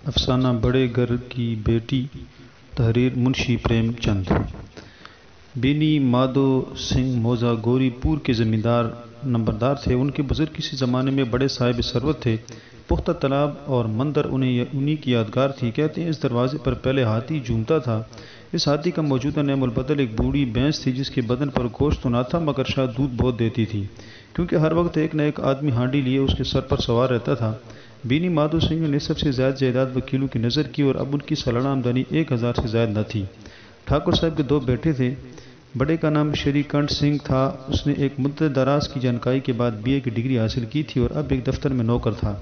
افسانہ بڑے گھر کی بیٹی، تحریر منشی پریم چند۔ بینی مادھو سنگھ موزہ گوری پور کے زمیندار نمبردار تھے۔ ان کے بزرگ کسی زمانے میں بڑے صاحب ثروت تھے۔ پختہ تالاب اور مندر انہی کی یادگار تھی۔ کہتے ہیں اس دروازے پر پہلے ہاتھی جھومتا تھا۔ اس ہاتھی کا موجودہ نعم البدل ایک بوڑھی بھینس تھی جس کے بدن پر گوشت تو نہ تھا مگر شاید دودھ بہت دیتی تھی، کیونکہ ہر وقت ایک نہ ایک آدمی ہانڈی لیے اس کے سر پر سوار رہتا تھا۔ بینی مادھو سنگھ نے نصف سے زائد جائیداد وکیلوں کی نظر کی اور اب ان کی سالانہ آمدنی 1000 سے زائد نہ تھی۔ ٹھاکر صاحب کے 2 بیٹے تھے۔ بڑے کا نام شری کنٹھ سنگھ تھا۔ اس نے ایک مدت دراز کی جانکاری کے بعد BA کی ڈگری حاصل کی تھی اور اب ایک دفتر میں نوکر تھا۔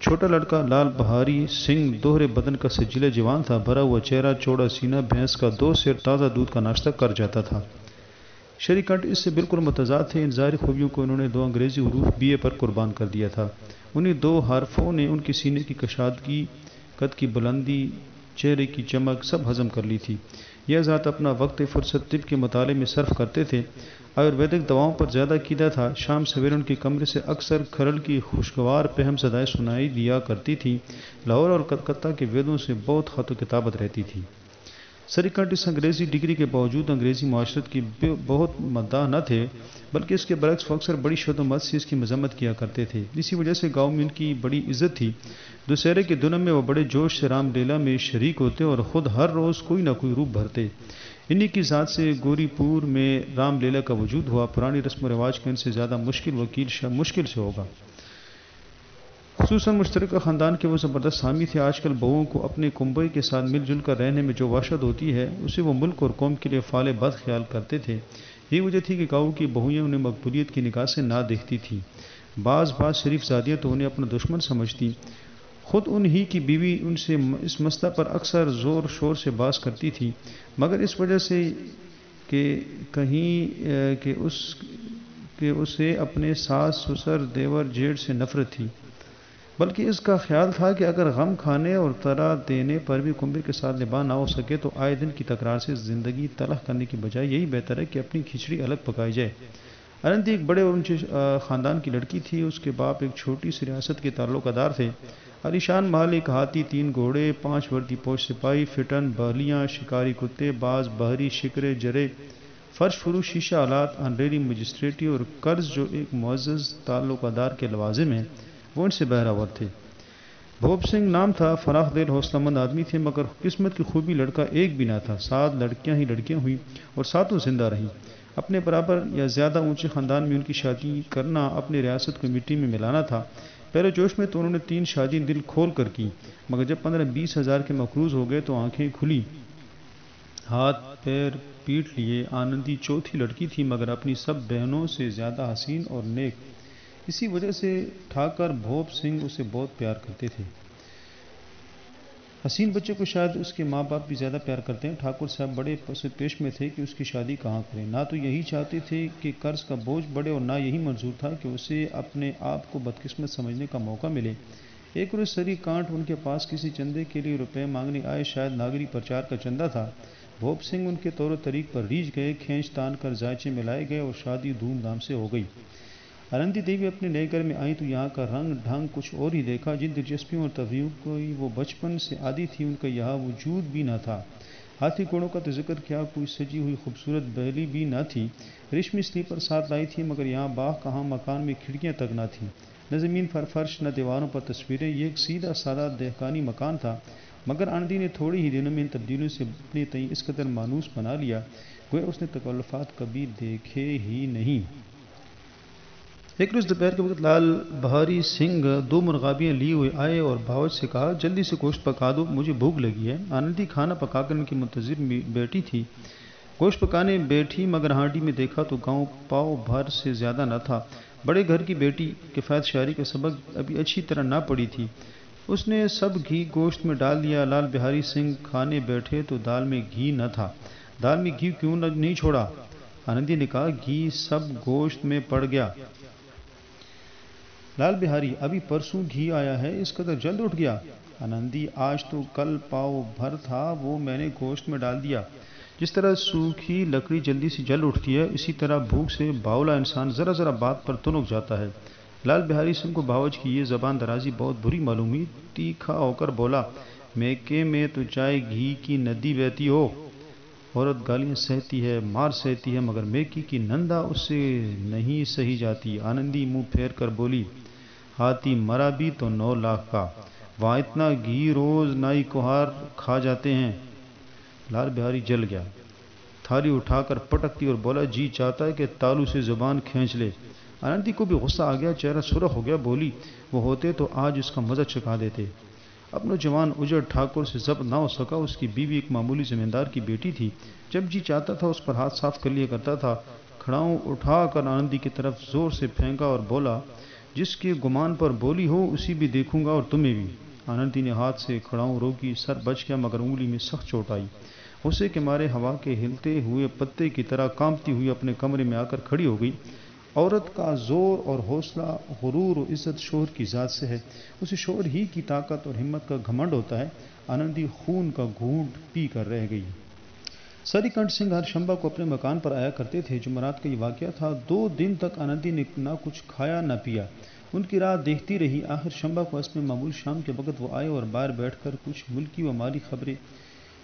چھوٹا لڑکا لال بہاری سنگھ دوہرے بدن کا سجیلا جوان تھا، بھرا ہوا چہرہ، چوڑا سینہ، بھینس کا 2 سیر تازہ دودھ کا ناشتہ کر جاتا تھا۔ شری کنٹھ اس سے بالکل متضاد تھے۔ ان ظاہری خوبیوں کو انہوں نے 2 انگریزی حروف BA پر قربان کر دیا تھا۔ انہی 2 حرفوں نے ان کے سینے کی کشادگی، قد کی بلندی، چہرے کی چمک سب ہضم کر لی تھی۔ یہ ذات اپنا وقت فرصت طب کے مطالعے میں صرف کرتے تھے۔ آیورویدک دواؤں پر زیادہ عقیدہ تھا۔ شام سویرے ان کے کمرے سے اکثر کھرل کی خوشگوار پہم صدائیں سنائی دیا کرتی تھیں۔ لاہور اور کلکتہ کے ویدوں سے بہت خط و کتابت رہتی تھی۔ شری کنٹھ اس انگریزی ڈگری کے باوجود انگریزی معاشرت کی بہت مداح نہ تھے، بلکہ اس کے برعکس وہ اکثر بڑی شد و مت سے اس کی مذمت کیا کرتے تھے۔ اسی وجہ سے گاؤں میں ان کی بڑی عزت تھی۔ دسہرے کے دنوں میں وہ بڑے جوش سے رام لیلا میں شریک ہوتے اور خود ہر روز کوئی نہ کوئی روپ بھرتے۔ انہی کی ذات سے گوری پور میں رام لیلا کا وجود ہوا۔ پرانی رسم و رواج کا ان سے زیادہ مشکل سے ہوگا۔ خصوصاً مشترکہ خاندان کے وہ زبردست حامی تھے۔ آج کل بہوؤں کو اپنے کنبے کے ساتھ مل جل کر رہنے میں جو وحشت ہوتی ہے اسے وہ ملک اور قوم کے لیے فعال بد خیال کرتے تھے۔ یہی وجہ تھی کہ گاؤں کی بہوئیں انہیں مقبولیت کی نگاہ سے نہ دیکھتی تھیں۔ بعض شریف زادیاں تو انہیں اپنا دشمن سمجھتی۔ خود انہی کی بیوی ان سے اس مسئلہ پر اکثر زور شور سے بحث کرتی تھی، مگر اس وجہ سے کہ اسے اپنے ساس سسر دیور جیٹھ سے نفرت تھی، بلکہ اس کا خیال تھا کہ اگر غم کھانے اور طرح دینے پر بھی کنبے کے ساتھ نباہ نہ ہو سکے تو آئے دن کی تکرار سے زندگی تلخ کرنے کی بجائے یہی بہتر ہے کہ اپنی کھچڑی الگ پکائی جائے۔ اننتی ایک بڑے اور اونچے خاندان کی لڑکی تھی۔ اس کے باپ ایک چھوٹی سی ریاست کے تعلقہ دار تھے۔ عالیشان محل، 1 ہاتھی، 3 گھوڑے، 5 وردی پوش سپاہی، فٹن، بہلیاں، شکاری کتے، باز، بحری، شکرے، جرے، فرش فروش، شیشہ آلات، آنریری مجسٹریٹی اور قرض جو ایک معزز تعلقہ دار کے لوازم ہیں، وہ ان سے بہراور تھے۔ بھوپ سنگھ نام تھا۔ فراخ دل حوصلہ مند آدمی تھے، مگر قسمت کی خوبی لڑکا ایک بھی نہ تھا۔ 7 لڑکیاں ہوئیں اور 7 زندہ رہیں۔ اپنے برابر یا زیادہ اونچے خاندان میں ان کی شادی کرنا اپنی ریاست کو مٹی میں ملانا تھا۔ پہلے جوش میں تو انہوں نے 3 شادی دل کھول کر کی، مگر جب 15-20 ہزار کے مقروض ہو گئے تو آنکھیں کھلی، ہاتھ پیر پیٹ لیے۔ آنندی چوتھی لڑکی تھی، مگر اپنی سب بہنوں سے زیادہ حسین اور نیک۔ اسی وجہ سے ٹھاکر بھوپ سنگھ اسے بہت پیار کرتے تھے۔ حسین بچے کو شاید اس کے ماں باپ بھی زیادہ پیار کرتے ہیں۔ ٹھاکر صاحب بڑے پیش میں تھے کہ اس کی شادی کہاں کریں۔ نہ تو یہی چاہتے تھے کہ قرض کا بوجھ بڑھے اور نہ یہی منظور تھا کہ اسے اپنے آپ کو بدقسمت سمجھنے کا موقع ملے۔ ایک روز سری کانٹ ان کے پاس کسی چندے کے لیے روپے مانگنے آئے، شاید ناگری پرچار کا چندہ تھا۔ بھوپ سنگھ ان کے طور و طریق پر ریجھ گئے، کھینچ تان کر ذائچے میں لائے گئے اور شادی دھوم دھام سے ہو گئی۔ آنندی دیوی اپنے نئے گھر میں آئیں تو یہاں کا رنگ ڈھنگ کچھ اور ہی دیکھا۔ جن دلچسپیوں اور تفریحوں کو وہ بچپن سے عادی تھی ان کا یہاں وجود بھی نہ تھا۔ ہاتھی گھوڑوں کا تو ذکر کیا، کوئی سجی ہوئی خوبصورت بحلی بھی نہ تھی۔ ریشمی سلیپر ساتھ لائی تھی، مگر یہاں باغ کہاں، مکان میں کھڑکیاں تک نہ تھیں، نہ زمین پر فرش، نہ دیواروں پر تصویریں۔ یہ ایک سیدھا سادہ دہقانی مکان تھا، مگر آنندی نے تھوڑے ہی دنوں میں ان تبدیلیوں سے اپنے تئیں اس قدر مانوس بنا لیا گویا اس نے تکلفات کبھی دیکھے ہی نہیں۔ ایک روز دوپہر کے وقت لال بہاری سنگھ 2 مرغابیاں لیے ہوئے آئے اور باورچ سے کہا، جلدی سے گوشت پکا دو، مجھے بھوک لگی ہے۔ آنندی کھانا پکا کر ان کی منتظر بیٹھی تھی۔ گوشت پکانے بیٹھی، مگر ہانڈی میں دیکھا تو گاؤں پاؤ بھر سے زیادہ نہ تھا۔ بڑے گھر کی بیٹی کفایت شعاری کا سبق ابھی اچھی طرح نہ پڑی تھی۔ اس نے سب گھی گوشت میں ڈال دیا۔ لال بہاری سنگھ کھانے بیٹھے تو دال میں گھی نہ تھا۔ دال میں گھی کیوں نہیں چھوڑا؟ آنندی نے کہا، گھی سب گوشت میں پڑ گیا۔ لال بہاری، ابھی پرسوں گھی آیا ہے، اس قدر جلد اٹھ گیا؟ آنندی، آج تو کل پاؤ بھر تھا، وہ میں نے گوشت میں ڈال دیا۔ جس طرح سوکھی لکڑی جلدی سے جل اٹھتی ہے، اسی طرح بھوک سے باولا انسان ذرا ذرا بات پر تنک جاتا ہے۔ لال بہاری سنگھ کو باورچ کی یہ زبان درازی بہت بری معلوم ہوئی۔ تیکھا ہو کر بولا، میکے میں تو چائے گھی کی ندی بہتی ہو، عورت گالیاں سہتی ہے، مار سہتی ہے، مگر میکی کی نندا اس سے نہیں سہی جاتی۔ آنندی منہ پھیر کر بولی، ہاتھی مرا بھی تو 9 لاکھ کا، وہاں اتنا گھی روز نائی کہار کھا جاتے ہیں۔ لال بہاری جل گیا، تھالی اٹھا کر پٹک دی اور بولا، جی چاہتا ہے کہ تالو سے زبان کھینچ لے۔ آنندی کو بھی غصہ آ گیا، چہرہ سرخ ہو گیا، بولی، وہ ہوتے تو آج اس کا مزہ چکھا دیتے۔ اب نوجوان اجڑ ٹھاکر سے ضبط نہ ہو سکا، اس کی بیوی ایک معمولی زمیندار کی بیٹی تھی، جب جی چاہتا تھا اس پر ہاتھ صاف کر لیا کرتا تھا۔ کھڑاؤں اٹھا کر آنندی کی طرف زور سے پھینکا اور بولا، جس کے گمان پر بولی ہو اسی بھی دیکھوں گا اور تمہیں بھی۔ آنندی نے ہاتھ سے کھڑاؤں روکی، سر بچ گیا مگر انگلی میں سخت چوٹ آئی۔ غصے کے مارے ہوا کے ہلتے ہوئے پتے کی طرح کانپتی ہوئی اپنے کمرے میں آ کر کھڑی ہو گئی۔ عورت کا زور اور حوصلہ غرور و عزت شوہر کی ذات سے ہے، اسے شوہر ہی کی طاقت اور ہمت کا گھمنڈ ہوتا ہے۔ آنندی خون کا گھونٹ پی کر رہ گئی۔ سری کنٹھ سنگھ ہر شنبہ کو اپنے مکان پر آیا کرتے تھے۔ جمعرات کا یہ واقعہ تھا۔ 2 دن تک آنندی نے نہ کچھ کھایا نہ پیا، ان کی راہ دیکھتی رہی۔ آخر شنبہ کو حسب معمول شام کے وقت وہ آئے اور باہر بیٹھ کر کچھ ملکی و مالی خبریں،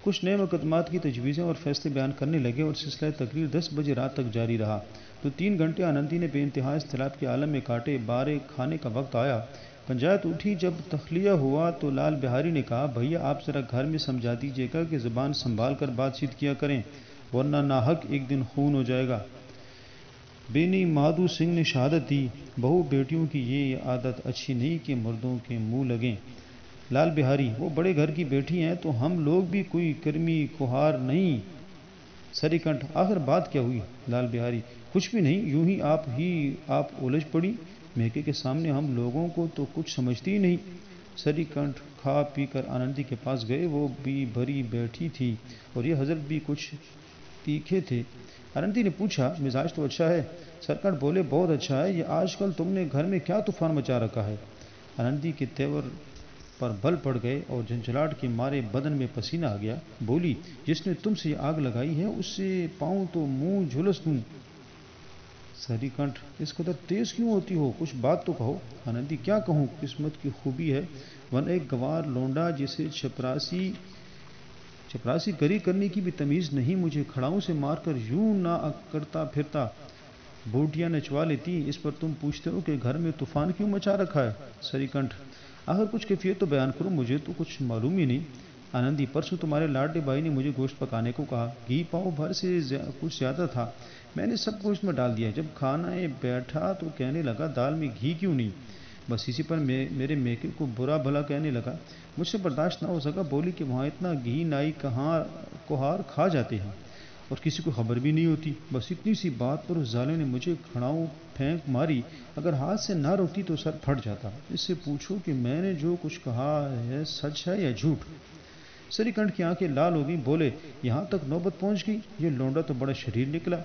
کچھ نئے مقدمات کی تجویزیں اور فیصلے بیان کرنے لگے اور سلسلہ تقریر 10 بجے رات تک جاری رہا۔ تو 3 گھنٹے آنندی نے بے انتہا اضطراب کے عالم میں کاٹے۔ بارے کھانے کا وقت آیا، پنجایت اٹھی۔ جب تخلیہ ہوا تو لال بہاری نے کہا، بھیا آپ ذرا گھر میں سمجھا دیجیے گا کہ زبان سنبھال کر بات چیت کیا کریں، ورنہ ناحق ایک دن خون ہو جائے گا۔ بینی مادھو سنگھ نے شہادت دی، بہو بیٹیوں کی یہ عادت اچھی نہیں کہ مردوں کے منہ لگیں۔ لال بہاری، وہ بڑے گھر کی بیٹی ہیں تو ہم لوگ بھی کوئی کرمی کھوہار نہیں۔ سری کنٹھ، آخر بات کیا ہوئی؟ لال بہاری، کچھ بھی نہیں، یوں ہی آپ الجھ پڑی۔ میکے کے سامنے ہم لوگوں کو تو کچھ سمجھتی ہی نہیں۔ سری کنٹھ کھا پی کر آنندی کے پاس گئے، وہ بھی بھری بیٹھی تھی اور یہ حضرت بھی کچھ تیکھے تھے۔ آنندی نے پوچھا، مزاج تو اچھا ہے؟ سرکنٹھ بولے، بہت اچھا ہے۔ یہ آج کل تم نے گھر میں کیا طوفان مچا رکھا ہے؟ آنندی کے تیور پر بل پڑ گئے اور جھنجھلاہٹ کے مارے بدن میں پسینہ آ گیا۔ بولی، جس نے تم سے یہ آگ لگائی ہے اس سے پاؤں تو منہ جھلس دوں۔ سری کنٹھ، اس قدر تیز کیوں ہوتی ہو؟ کچھ بات تو کہو۔ آنندی، کیا کہوں، قسمت کی خوبی ہے، ورنہ ایک گوار لونڈا جسے چپراسی گری کرنے کی بھی تمیز نہیں مجھے کھڑاؤں سے مار کر یوں نہ کرتا پھرتا، بوٹیاں نچوا لیتی۔ اس پر تم پوچھتے ہو کہ گھر میں طوفان کیوں مچا رکھا ہے؟ سری کنٹھ، آخر کچھ کیفیت تو بیان کرو، مجھے تو کچھ معلوم ہی نہیں۔ آنندی، پرسوں تمہارے لاڈلے بھائی نے مجھے گوشت پکانے کو کہا، گھی پاؤ بھر سے کچھ زیادہ تھا، میں نے سب گوشت میں ڈال دیا۔ جب کھانے بیٹھا تو کہنے لگا، دال میں گھی کیوں نہیں؟ بس اسی پر میرے میکے کو برا بھلا کہنے لگا، مجھ سے برداشت نہ ہو سکا، بولی کہ وہاں اتنا گھی نائی کہار کھا جاتے ہیں اور کسی کو خبر بھی نہیں ہوتی۔ بس اتنی سی بات پر اس ظالم نے مجھے کھڑاؤں پھینک ماری، اگر ہاتھ سے نہ روکتی تو سر پھٹ جاتا۔ اس سے پوچھو کہ میں نے جو کچھ کہا ہے سچ ہے یا جھوٹ۔ سری کنٹھ کی آنکھیں لال ہو گئیں، بولے، یہاں تک نوبت پہنچ گئی، یہ لونڈا تو بڑا شریر نکلا۔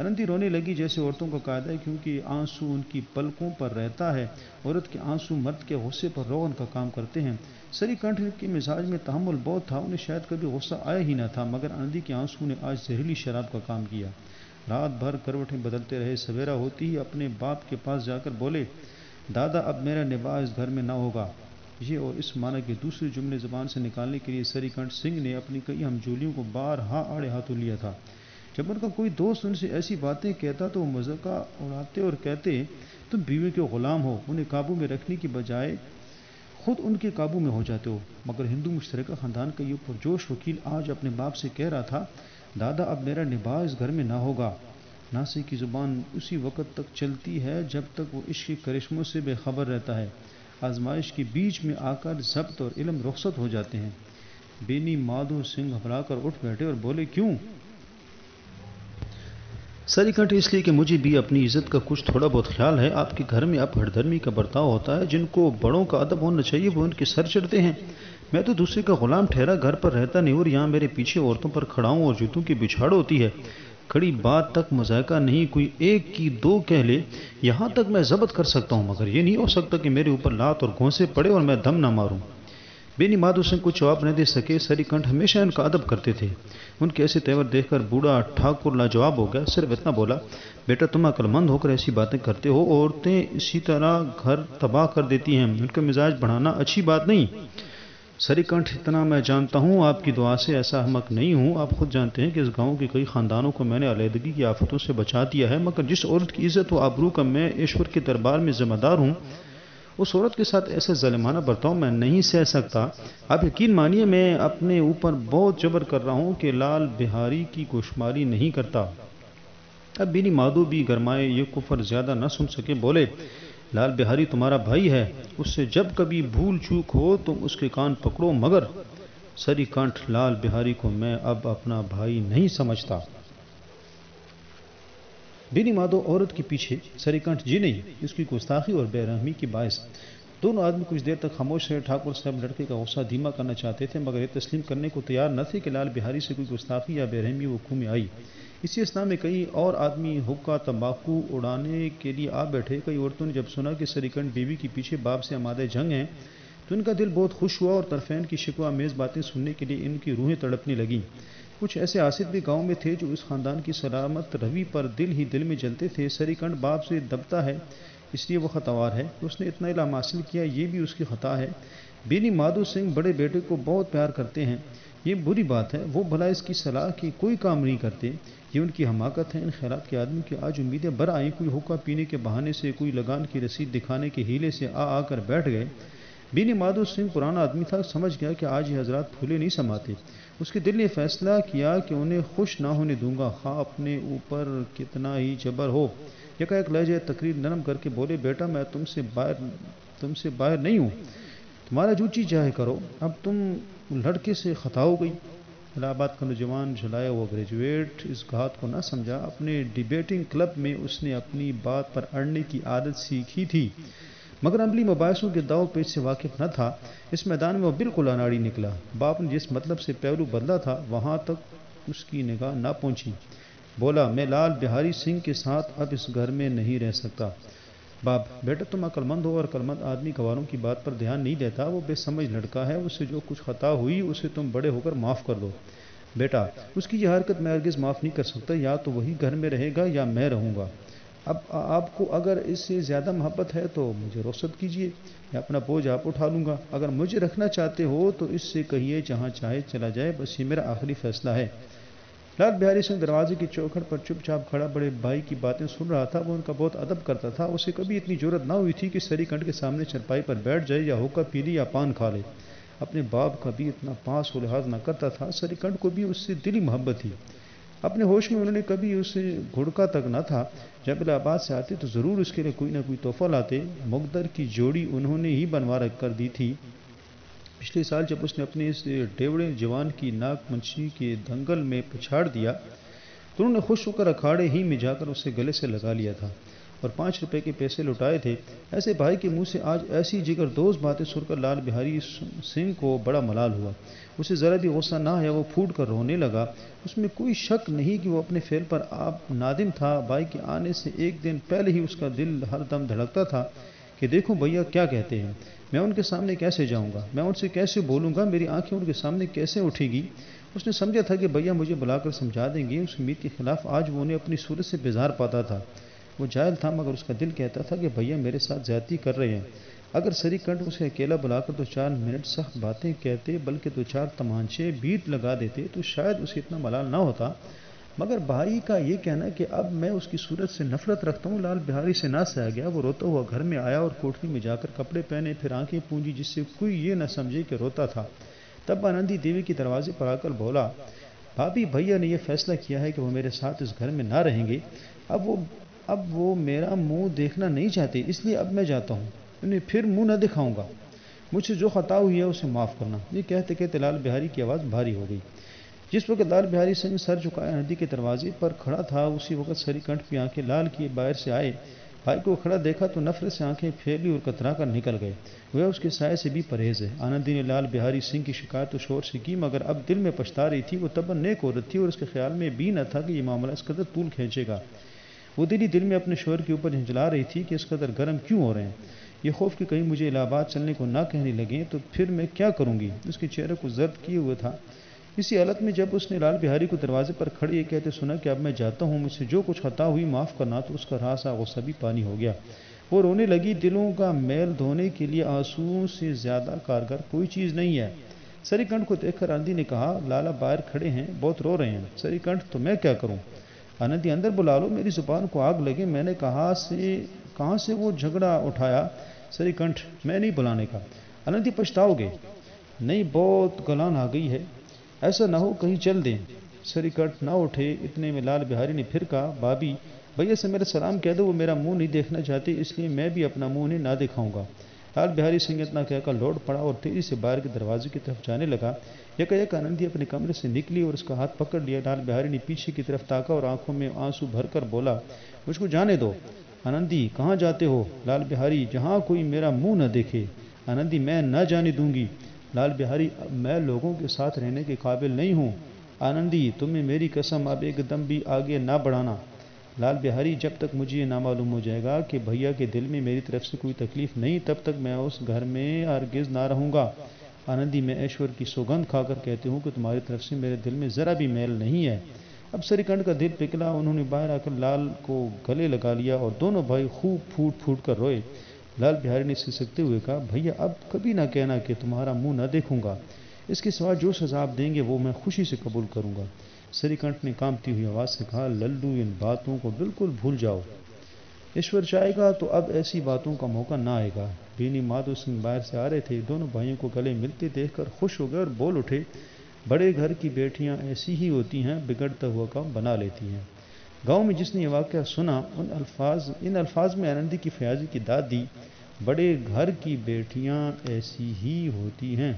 آنندی رونے لگی، جیسے عورتوں کا قاعدہ ہے، کیونکہ آنسو ان کی پلکوں پر رہتا ہے۔ عورت کے آنسو مرد کے غصے پر روغن کا کام کرتے ہیں۔ سری کنٹھ کے مزاج میں تحمل بہت تھا، انہیں شاید کبھی غصہ آیا ہی نہ تھا، مگر آنندی کے آنسو نے آج زہریلی شراب کا کام کیا۔ رات بھر کروٹیں بدلتے رہے، سویرا ہوتی ہی اپنے باپ کے پاس جا کر بولے، دادا اب میرا نباہ اس گھر میں نہ ہوگا۔ یہ اور اس معنی کے دوسرے جملے زبان سے نکالنے کے لیے سری کنٹھ سنگھ نے اپنی کئی ہمجولیوں کو بارہا آڑے ہاتھوں لیا تھا۔ جب ان کا کوئی دوست ان سے ایسی باتیں کہتا تو وہ مذاقہ اڑاتے اور کہتے، تم بیوی کے غلام ہو، انہیں قابو میں رکھنے کی بجائے خود ان کے قابو میں ہو جاتے ہو۔ مگر ہندو مشترکہ خاندان کا یہ پرجوش وکیل آج اپنے باپ سے کہہ رہا تھا، دادا اب میرا نباہ اس گھر میں نہ ہوگا۔ ناصح کی زبان اسی وقت تک چلتی ہے جب تک وہ عشق کے کرشموں سے بے خبر رہتا ہے، آزمائش کے بیچ میں آ کر ضبط اور علم رخصت ہو جاتے ہیں۔ بینی مادھو سنگھ گھبرا کر اٹھ بیٹھے اور بولے، کیوں؟ سری کنٹھ، اس لیے کہ مجھے بھی اپنی عزت کا کچھ تھوڑا بہت خیال ہے۔ آپ کے گھر میں اب ہر دھرمی کا برتاؤ ہوتا ہے، جن کو بڑوں کا ادب ہونا چاہیے وہ ان کے سر چڑھتے ہیں۔ میں تو دوسرے کا غلام ٹھہرا گھر پر رہتا نہیں، اور یہاں میرے پیچھے عورتوں پر کھڑاؤں اور جوتوں کی بچھاڑ ہوتی ہے۔ کھڑی بات تک مذائقہ نہیں، کوئی ایک کی دو کہہ لے، یہاں تک میں ضبط کر سکتا ہوں، مگر یہ نہیں ہو سکتا کہ میرے اوپر لات اور گھونسے پڑے اور میں دم نہ ماروں۔ بینی مادھو سنگھ کو جواب نہ دے سکے۔ سری کنٹھ ہمیشہ ان کا ادب کرتے تھے۔ ان کے ایسے تیور دیکھ کر بوڑھا ٹھاکر لاجواب ہو گیا، صرف اتنا بولا، بیٹا تم عقل مند ہو کر ایسی باتیں کرتے ہو، عورتیں اسی طرح گھر تباہ کر دیتی ہیں، ان کا مزاج بڑھانا اچھی بات نہیں۔ سریکنٹھ اتنا میں جانتا ہوں، آپ کی دعا سے ایسا احمق نہیں ہوں۔ آپ خود جانتے ہیں کہ اس گاؤں کے کئی خاندانوں کو میں نے علیحدگی کی آفتوں سے بچا دیا ہے، مگر جس عورت کی عزت و آبرو کا میں ایشور کے دربار میں ذمہ دار ہوں، اس عورت کے ساتھ ایسا ظالمانہ برتاؤ میں نہیں سہ سکتا۔ آپ یقین مانیے میں اپنے اوپر بہت جبر کر رہا ہوں کہ لال بہاری کی گوشمالی نہیں کرتا۔ اب بینی مادو بھی گرمائے، یہ کفر زیادہ نہ سن سکے، بولے لال بہاری تمہارا بھائی ہے، اس سے جب کبھی بھول چوک ہو تم اس کے کان پکڑو، مگر سری کنٹھ لال بہاری کو میں اب اپنا بھائی نہیں سمجھتا۔ بینی مادو عورت کے پیچھے سری کنٹھ جی نہیں، اس کی گستاخی اور بے رحمی کی باعث دونوں آدمی کچھ دیر تک خاموش رہے۔ ٹھاکر صاحب لڑکے کا غصہ دھیما کرنا چاہتے تھے، مگر یہ تسلیم کرنے کو تیار نہ تھے کہ لال بہاری سے کوئی گستاخی یا بے رحمی وقوع میں آئی۔ اسی اثنا میں کئی اور آدمی حقہ تمباکو اڑانے کے لیے آ بیٹھے۔ کئی عورتوں نے جب سنا کہ سری کنٹھ بیوی کے پیچھے باپ سے آمادہ جنگ ہیں تو ان کا دل بہت خوش ہوا، اور طرفین کی شکوہ آمیز باتیں سننے کے لیے ان کی روحیں تڑپنے لگیں۔ کچھ ایسے آصد بھی گاؤں میں تھے جو اس خاندان کی سلامت روی پر دل ہی دل میں جلتے تھے۔ سری کنٹھ باپ سے دبتا ہے اس لیے وہ خطاوار ہے، اس نے اتنا علم حاصل کیا یہ بھی اس کی خطا ہے۔ بینی مادو سنگھ بڑے بیٹے کو بہت پیار کرتے ہیں، یہ بری بات ہے، وہ بھلا اس کی صلاح کی کوئی کام نہیں کرتے، یہ ان کی حماقت ہے۔ ان خیرات کے آدمی کی آج امیدیں بر آئیں، کوئی حقہ پینے کے بہانے سے، کوئی لگان کی رسید دکھانے کے ہیلے سے آ کر بیٹھ گئے۔ بینی مادو سنگھ پرانا آدمی تھا، سمجھ گیا کہ آج یہ حضرات پھولے نہیں سماتے۔ اس کے دل نے فیصلہ کیا کہ انہیں خوش نہ ہونے دوں گا، خواہ اپنے اوپر کتنا ہی جبر ہو۔ یکا ایک لہجہ تقریر نرم کر کے بولے، بیٹا میں تم سے باہر نہیں ہوں، تمہارا جو چیز چاہے کرو، اب تم لڑکے سے خطا ہو گئی۔ الہ آباد کا نوجوان جھلایا ہوا گریجویٹ اس گھات کو نہ سمجھا۔ اپنے ڈیبیٹنگ کلب میں اس نے اپنی بات پر اڑنے کی عادت سیکھی تھی، مگر عملی مباحثوں کے داؤ پیچ سے واقف نہ تھا۔ اس میدان میں وہ بالکل اناڑی نکلا۔ باپ نے جس مطلب سے پہلو بدلا تھا وہاں تک اس کی نگاہ نہ پہنچی۔ بولا، میں لال بہاری سنگھ کے ساتھ اب اس گھر میں نہیں رہ سکتا۔ باپ، بیٹا تم عقل مند ہو، اور عقل مند آدمی گواروں کی بات پر دھیان نہیں دیتا، وہ بے سمجھ لڑکا ہے، اس سے جو کچھ خطا ہوئی اسے تم بڑے ہو کر معاف کر دو۔ بیٹا، اس کی یہ حرکت میں ہرگز معاف نہیں کر سکتا، یا تو وہی گھر میں رہے گا یا میں رہوں گا۔ اب آپ کو اگر اس سے زیادہ محبت ہے تو مجھے رخصت کیجیے، یا اپنا بوجھ آپ اٹھا لوں گا۔ اگر مجھے رکھنا چاہتے ہو تو اس سے کہیے جہاں چاہے چلا جائے، بس یہ میرا آخری فیصلہ ہے۔ لال بہاری سنگھ دروازے کی چوکھٹ پر چپ چاپ کھڑا بڑے بھائی کی باتیں سن رہا تھا۔ وہ ان کا بہت ادب کرتا تھا، اسے کبھی اتنی جرأت نہ ہوئی تھی کہ سری کنٹھ کے سامنے چرپائی پر بیٹھ جائے یا حقہ پی لے یا پان کھا لے۔ اپنے باپ کا بھی اتنا پاس و لحاظ نہ کرتا تھا، سری کنٹھ کو بھی اس سے دلی محبت تھی۔ اپنے ہوش میں انہوں نے کبھی اسے گھڑکا تک نہ تھا۔ جب الہ آباد سے آتے تو ضرور اس کے لیے کوئی نہ کوئی تحفہ لاتے۔ مقدر کی جوڑی انہوں نے ہی بنوا کر دی تھی۔ پچھلے سال جب اس نے اپنے اس ڈیوڑے جوان کی ناک منشی کے دنگل میں پچھاڑ دیا تو انہوں نے خوش ہو کر اکھاڑے ہی میں جا کر اسے گلے سے لگا لیا تھا اور 5 روپے کے پیسے لوٹائے تھے۔ ایسے بھائی کے منہ سے آج ایسی جگر دوز باتیں سن کر لال بہاری سنگھ کو بڑا ملال ہوا۔ اسے ذرا بھی غصہ نہ آیا، وہ پھوٹ کر رونے لگا۔ اس میں کوئی شک نہیں کہ وہ اپنے فعل پر آپ نادم تھا۔ بھائی کے آنے سے ایک دن پہلے ہی اس کا دل ہر دم دھڑکتا تھا کہ دیکھوں بھیا کیا کہتے ہیں، میں ان کے سامنے کیسے جاؤں گا، میں ان سے کیسے بولوں گا، میری آنکھیں ان کے سامنے کیسے اٹھے گی۔ اس نے سمجھا تھا کہ بھیا مجھے بلا کر سمجھا دیں گے۔ اس امید کے خلاف آج وہ انہیں اپنی صورت سے بیزار پاتا تھا۔ وہ جاہل تھا، مگر اس کا دل کہتا تھا کہ بھیا میرے ساتھ زیادتی کر رہے ہیں۔ اگر سری کنٹھ اسے اکیلا بلا کر 2-4 منٹ سخت باتیں کہتے، بلکہ 2-4 تمانچے بیٹ لگا دیتے تو شاید اسے اتنا ملال نہ ہوتا۔ مگر بھائی کا یہ کہنا کہ اب میں اس کی صورت سے نفرت رکھتا ہوں لال بہاری سے نہ سہا گیا۔ وہ روتا ہوا گھر میں آیا اور کوٹری میں جا کر کپڑے پہنے، پھر آنکھیں پونجی جس سے کوئی یہ نہ سمجھے کہ روتا تھا۔ تب آنندی دیوی کے دروازے پر آ کر بولا، بھابھی بھیا نے یہ فیصلہ کیا ہے کہ وہ میرے ساتھ اس گھر میں نہ رہیں گے۔ اب وہ میرا منہ دیکھنا نہیں چاہتے، اس لیے اب میں جاتا ہوں، انہیں پھر منہ نہ دکھاؤں گا۔ مجھ سے جو خطا ہوئی ہے اسے معاف کرنا۔ یہ کہتے کہتے لال بہاری کی آواز بھاری ہو گئی۔ جس وقت لال بہاری سنگھ سر جھکائے ندی کے دروازے پر کھڑا تھا، اسی وقت سری کنٹھ کی آنکھیں لال کیے باہر سے آئے۔ بھائی کو کھڑا دیکھا تو نفرت سے آنکھیں پھیلی اور کترا کر نکل گئے۔ وہ اس کے سائے سے بھی پرہیز ہے۔ آنندی نے لال بہاری سنگھ کی شکایت و شور سے کی، مگر اب دل میں پچھتا رہی تھی۔ وہ طبعاً نیک عورت تھی اور اس کے خیال میں بھی نہ تھا کہ یہ معاملہ اس قدر طول کھینچے گا۔ وہ دل میں اپنے شوہر کے اوپر جھنجھلا رہی تھی کہ اس قدر گرم کیوں ہو رہے ہیں، یہ خوف کہ کہیں مجھے الہ آباد چلنے کو نہ کہنے لگیں تو پھر میں کیا کروں گی۔ اس کے چہرے کو زرد کیے ہوئے تھا۔ اسی حالت میں جب اس نے لال بہاری کو دروازے پر کھڑے یہ کہتے سنا کہ اب میں جاتا ہوں، مجھ سے جو کچھ خطا ہوئی معاف کرنا، تو اس کا رہا سا غصہ بھی پانی ہو گیا۔ وہ رونے لگی۔ دلوں کا میل دھونے کے لیے آنسوؤں سے زیادہ کارگر کوئی چیز نہیں ہے۔ سری کنٹھ کو دیکھ کر آنندی نے کہا، لالا باہر کھڑے ہیں، بہت رو رہے ہیں۔ سری کنٹھ، تو میں کیا کروں؟ آنندی، اندر بلا لو، میری زبان کو آگ لگے، میں نے کہاں سے وہ جھگڑا اٹھایا؟ سری کنٹھ، میں نہیں بلانے کا۔ آنندی، پچھتاؤ گے؟ نہیں، بہت گلان آ گئی ہے، ایسا نہ ہو کہیں چل دیں۔ سری کنٹھ نہ اٹھے، اتنے میں لال بہاری نے پھر کہا، بھابھی، بھیا سے میرا سلام کہہ دو، وہ میرا منہ نہیں دیکھنا چاہتے، اس لیے میں بھی اپنا منہ انہیں نہ دکھاؤں گا۔ لال بہاری سنگھ اتنا کہہ کر لوٹ پڑا اور تیزی سے باہر کے دروازے کی طرف جانے لگا۔ یک آنندی اپنے کمرے سے نکلی اور اس کا ہاتھ پکڑ لیا۔ لال بہاری نے پیچھے کی طرف تاکا اور آنکھوں میں آنسو بھر کر بولا، مجھ کو جانے دو۔ آنندی، کہاں جاتے ہو؟ لال بہاری، جہاں کوئی میرا منہ نہ دیکھے۔ آنندی، میں نہ جانے دوں گی۔ لال بہاری، اب میں لوگوں کے ساتھ رہنے کے قابل نہیں ہوں۔ آنندی، تمہیں میری قسم، اب ایک دم بھی آگے نہ بڑھانا۔ لال بہاری، جب تک مجھے یہ نہ معلوم ہو جائے گا کہ بھیا کے دل میں میری طرف سے کوئی تکلیف نہیں، تب تک میں اس گھر میں ہرگز نہ رہوں گا۔ آنندی، میں ایشور کی سوگندھ کھا کر کہتی ہوں کہ تمہاری طرف سے میرے دل میں ذرا بھی میل نہیں ہے۔ اب سری کنٹھ کا دل پگھلا، انہوں نے باہر آ کر لال کو گلے لگا لیا اور دونوں بھائی خوب پھوٹ پھوٹ کر روئے۔ لال بہاری نے سسکتے ہوئے کہا، بھیا، اب کبھی نہ کہنا کہ تمہارا منہ نہ دیکھوں گا، اس کے سوا جو سزا آپ دیں گے وہ میں خوشی سے قبول کروں گا۔ سری کنٹھ نے کانپتی ہوئی آواز سے کہا، للو، ان باتوں کو بالکل بھول جاؤ، ایشور چاہے گا تو اب ایسی باتوں کا موقع نہ آئے گا۔ بینی مادھو سنگھ باہر سے آ رہے تھے، دونوں بھائیوں کو گلے ملتے دیکھ کر خوش ہو گئے اور بول اٹھے، بڑے گھر کی بیٹیاں ایسی ہی ہوتی ہیں، بگڑتا ہوا کام بنا لیتی ہیں۔ گاؤں میں جس نے یہ واقعہ سنا، ان الفاظ میں آنندی کی فیاضی کی داد دی، بڑے گھر کی بیٹیاں ایسی ہی ہوتی ہیں۔